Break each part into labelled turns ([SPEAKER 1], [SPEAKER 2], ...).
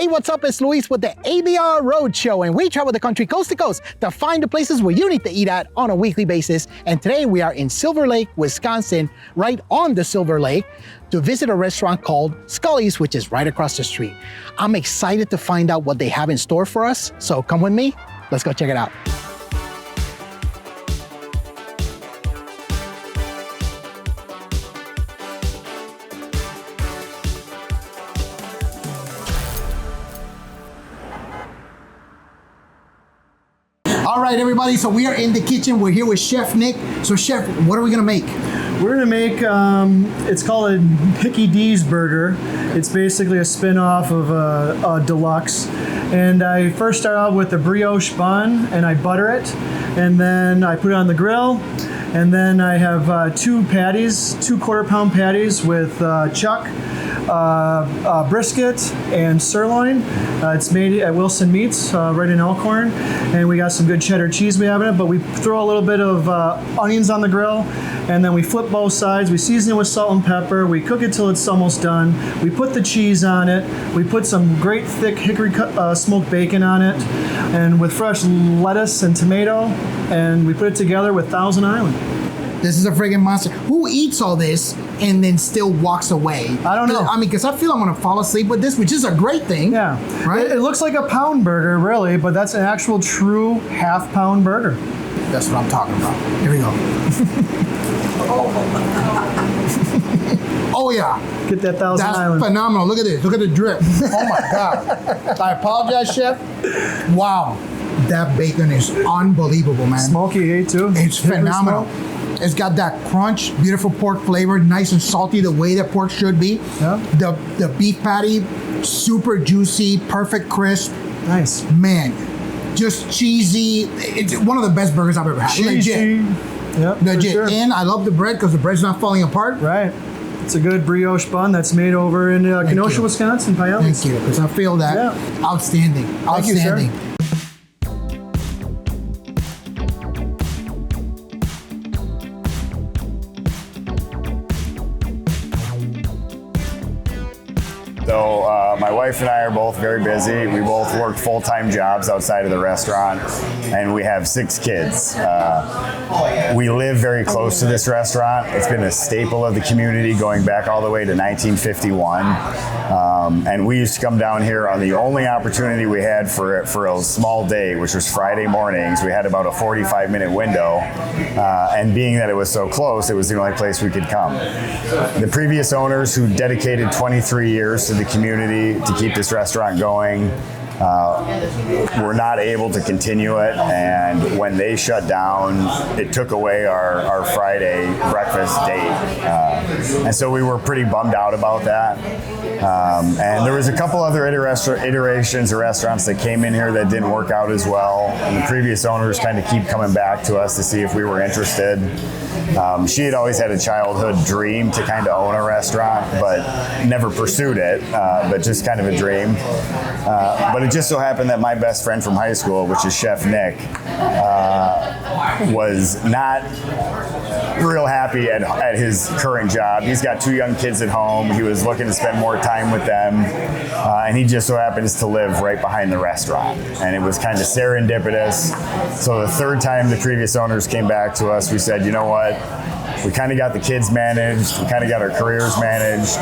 [SPEAKER 1] Hey, what's up? It's Luis with the ABR Roadshow, and we travel the country coast to coast to find the places where you need to eat at on a weekly basis. And today we are in Silver Lake, Wisconsin, right on the Silver Lake, to visit a restaurant called Scully's, which is right across the street. I'm excited to find out what they have in store for us, so come with me. Let's go check it out. All right, everybody, so we are in the kitchen. We're here with Chef Nick. So Chef, what are we gonna make?
[SPEAKER 2] We're gonna make, it's called a Picky D's burger. It's basically a spin-off of a deluxe. And I first start out with the brioche bun and I butter it. And then I put it on the grill. And then I have two patties, 2 quarter-pound patties with chuck, brisket, and sirloin. It's made at Wilson Meats right in Elkhorn. And we got some good cheddar cheese we have in it, but we throw a little bit of onions on the grill, and then we flip both sides. We season it with salt and pepper. We cook it till it's almost done. We put the cheese on it. We put some great thick hickory smoked bacon on it, and with fresh lettuce and tomato, and we put it together with Thousand Island.
[SPEAKER 1] This is a friggin' monster. Who eats all this and then still walks away?
[SPEAKER 2] I don't know.
[SPEAKER 1] I mean, because I feel I'm gonna fall asleep with this, which is a great thing.
[SPEAKER 2] Yeah.
[SPEAKER 1] Right?
[SPEAKER 2] It looks like a pound burger, really, but that's an actual true half-pound burger.
[SPEAKER 1] That's what I'm talking about. Here we go. Oh yeah.
[SPEAKER 2] Get that Thousand Island.
[SPEAKER 1] That's phenomenal. Look at this. Look at the drip. Oh my God. I apologize, Chef. Wow. That bacon is unbelievable, man.
[SPEAKER 2] Smoky, eh, too?
[SPEAKER 1] It's phenomenal. It's got that crunch, beautiful pork flavor, nice and salty the way that pork should be.
[SPEAKER 2] Yeah.
[SPEAKER 1] The beef patty, super juicy, perfect crisp.
[SPEAKER 2] Nice.
[SPEAKER 1] Man, just cheesy. It's one of the best burgers I've ever had.
[SPEAKER 2] Cheesy. Yep,
[SPEAKER 1] Legit.
[SPEAKER 2] Sure.
[SPEAKER 1] And I love the bread because the bread's not falling apart.
[SPEAKER 2] Right. It's a good brioche bun that's made over in Kenosha, Wisconsin, Puyallup.
[SPEAKER 1] Thank you, because I feel that.
[SPEAKER 2] Yeah.
[SPEAKER 1] Outstanding.
[SPEAKER 2] Thank you, sir.
[SPEAKER 1] Outstanding.
[SPEAKER 3] So my wife and I are both very busy. We both work full-time jobs outside of the restaurant, and we have 6 kids. We live very close to this restaurant. It's been a staple of the community going back all the way to 1951. And we used to come down here on the only opportunity we had for a small day, which was Friday mornings. We had about a 45-minute window. And being that it was so close, it was the only place we could come. The previous owners, who dedicated 23 years to the community to keep this restaurant going, were not able to continue it, and when they shut down, it took away our Friday breakfast date, and so we were pretty bummed out about that. And there was a couple other iterations of restaurants that came in here that didn't work out as well, and the previous owners kind of keep coming back to us to see if we were interested. She had always had a childhood dream to kind of own a restaurant, but never pursued it, but just kind of a dream. But it just so happened that my best friend from high school, which is Chef Nick, was not real happy at his current job. He's got 2 young kids at home. He was looking to spend more time with them, and he just so happens to live right behind the restaurant. And it was kind of serendipitous. So the 3rd time the previous owners came back to us, we said, you know what? We kind of got the kids managed, we kind of got our careers managed,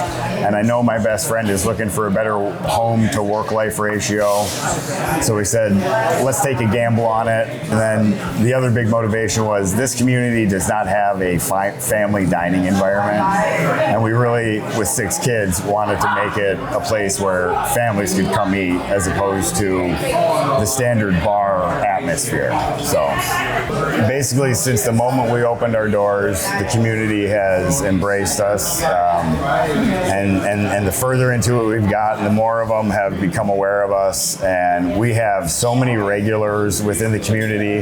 [SPEAKER 3] and I know my best friend is looking for a better home to work-life ratio. So we said, let's take a gamble on it. And then the other big motivation was this community does not have a family dining environment, and we really, with 6 kids, wanted to make it a place where families could come eat as opposed to the standard bar atmosphere. So basically, since the moment we opened our doors, the community has embraced us, and the further into it we've gotten, the more of them have become aware of us, and we have so many regulars within the community.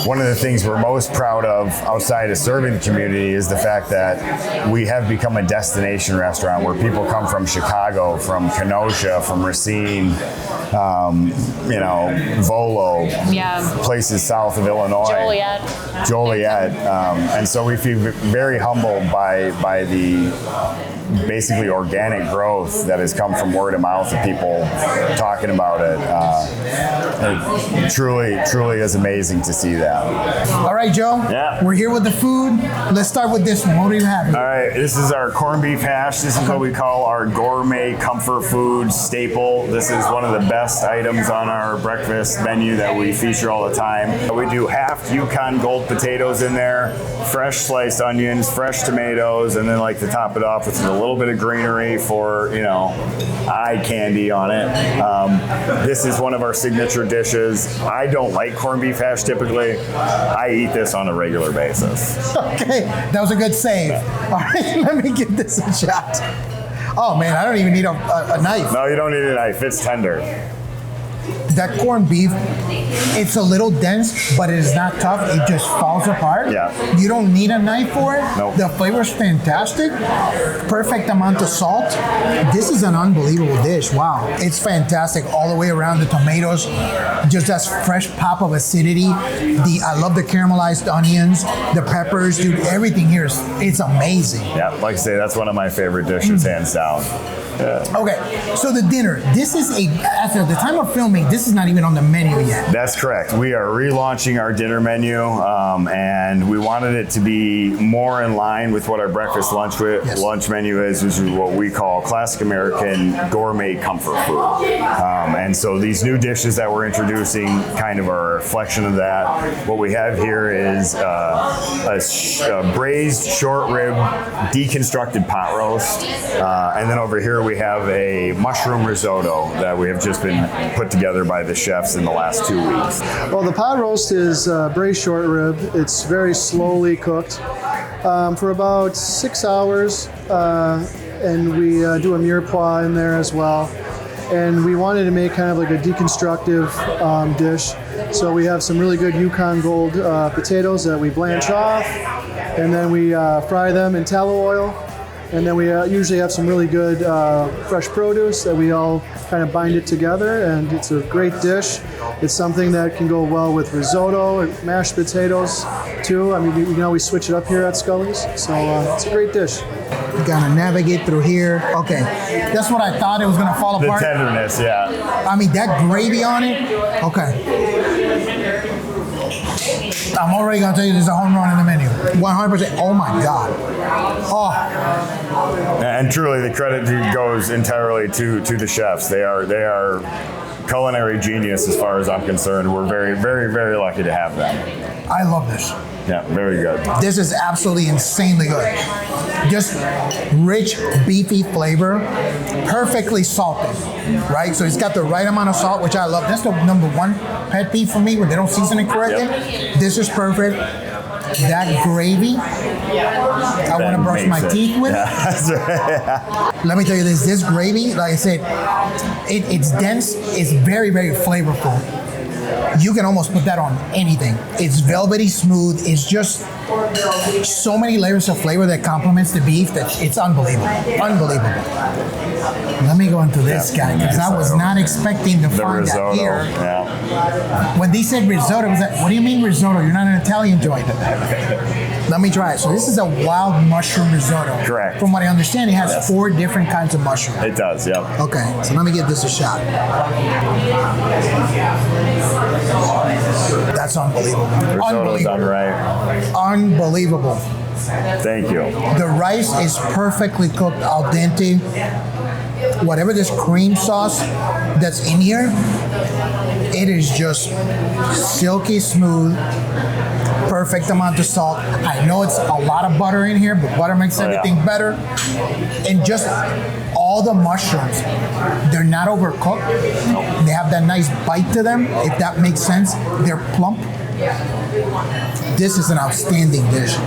[SPEAKER 3] One of the things we're most proud of outside of serving the community is the fact that we have become a destination restaurant where people come from Chicago, from Kenosha, from Racine, Volo, places south of Illinois. Joliet. And so we feel very humbled by the basically organic growth that has come from word of mouth of people talking about it. It truly is amazing to see that.
[SPEAKER 1] All right, Joe.
[SPEAKER 3] Yeah.
[SPEAKER 1] We're here with the food. Let's start with this one. What do you have here?
[SPEAKER 3] All right, this is our corned beef hash. This is what we call our gourmet comfort food staple. This is one of the best items on our breakfast menu that we feature all the time. We do half Yukon Gold potatoes in there, fresh sliced onions, fresh tomatoes, and then like to top it off with a little bit of greenery for, you know, eye candy on it. This is one of our signature dishes. I don't like corned beef hash typically. I eat this on a regular basis.
[SPEAKER 1] Okay, that was a good save. All right, let me give this a shot. Oh man, I don't even need a knife.
[SPEAKER 3] No, you don't need a knife. It's tender.
[SPEAKER 1] That corned beef, it's a little dense, but it is not tough. It just falls apart.
[SPEAKER 3] Yeah.
[SPEAKER 1] You don't need a knife for it.
[SPEAKER 3] Nope.
[SPEAKER 1] The flavor's fantastic. Perfect amount of salt. This is an unbelievable dish. Wow. It's fantastic all the way around. The tomatoes, just that fresh pop of acidity. I love the caramelized onions, the peppers, dude. Everything here it's amazing.
[SPEAKER 3] Yeah, like I say, that's one of my favorite dishes, hands down. Yeah.
[SPEAKER 1] Okay, so the dinner. This is at the time of filming, this is not even on the menu yet.
[SPEAKER 3] That's correct. We are relaunching our dinner menu, and we wanted it to be more in line with what our breakfast lunch menu is, which is what we call classic American gourmet comfort food. And so these new dishes that we're introducing kind of are a reflection of that. What we have here is a braised short rib, deconstructed pot roast, and then over here we have a mushroom risotto that we have just been put together by the chefs in the last 2 weeks.
[SPEAKER 2] Well, the pot roast is braised short rib. It's very slowly cooked for about 6 hours, and we do a mirepoix in there as well. And we wanted to make kind of like a deconstructive dish. So we have some really good Yukon Gold potatoes that we blanch off, and then we fry them in tallow oil. And then we usually have some really good fresh produce that we all kind of bind it together, and it's a great dish. It's something that can go well with risotto and mashed potatoes too. I mean, we can always switch it up here at Scully's, so it's a great dish.
[SPEAKER 1] You gotta navigate through here. Okay, that's what I thought it was gonna fall
[SPEAKER 3] The
[SPEAKER 1] apart.
[SPEAKER 3] tenderness, yeah.
[SPEAKER 1] I mean, that gravy on it. Okay. I'm already gonna tell you there's a home run in the menu. 100%. Oh my God. Oh.
[SPEAKER 3] And truly, the credit goes entirely to the chefs. They are culinary genius as far as I'm concerned. We're very, very, very lucky to have them.
[SPEAKER 1] I love this.
[SPEAKER 3] Yeah, very good.
[SPEAKER 1] This is absolutely insanely good. Just rich, beefy flavor, perfectly salted, right? So it's got the right amount of salt, which I love. That's the number one pet peeve for me when they don't season it correctly.
[SPEAKER 3] Yep.
[SPEAKER 1] This is perfect. That gravy, I want to brush my teeth with.
[SPEAKER 3] Yeah, that's right.
[SPEAKER 1] Let me tell you this gravy, like I said, it's dense, it's very, very flavorful. You can almost put that on anything. It's velvety smooth. It's just so many layers of flavor that complements the beef that it's unbelievable. Unbelievable. Let me go into this guy, because I was not expecting to find
[SPEAKER 3] risotto,
[SPEAKER 1] that here.
[SPEAKER 3] Yeah.
[SPEAKER 1] When they said risotto, I was like, what do you mean risotto? You're not an Italian joint. Let me try it. So this is a wild mushroom risotto.
[SPEAKER 3] Correct.
[SPEAKER 1] From what I understand, it has 4 different kinds of mushrooms.
[SPEAKER 3] It does, yep.
[SPEAKER 1] Okay, so let me give this a shot. That's unbelievable.
[SPEAKER 3] Risotto's done right.
[SPEAKER 1] Unbelievable.
[SPEAKER 3] Thank you.
[SPEAKER 1] The rice is perfectly cooked, al dente. Whatever this cream sauce that's in here, it is just silky smooth, perfect amount of salt. I know it's a lot of butter in here, but butter makes everything better. And just all the mushrooms, they're not overcooked. They have that nice bite to them, if that makes sense. They're plump. This is an outstanding dish.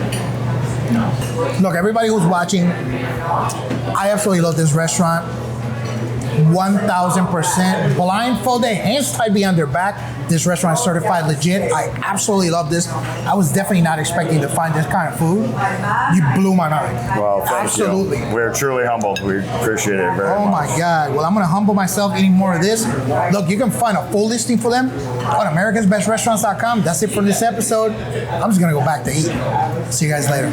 [SPEAKER 1] Look, everybody who's watching, I absolutely love this restaurant. 1000% blindfolded, hands tied behind their back. This restaurant is certified legit. I absolutely love this. I was definitely not expecting to find this kind of food. You blew my mind.
[SPEAKER 3] Well, thank
[SPEAKER 1] absolutely.
[SPEAKER 3] you. We're truly humbled. We appreciate it very much.
[SPEAKER 1] Oh my God. Well, I'm going to humble myself eating more of this. Look, you can find a full listing for them on americansbestrestaurants.com. That's it for this episode. I'm just going to go back to eat. See you guys later.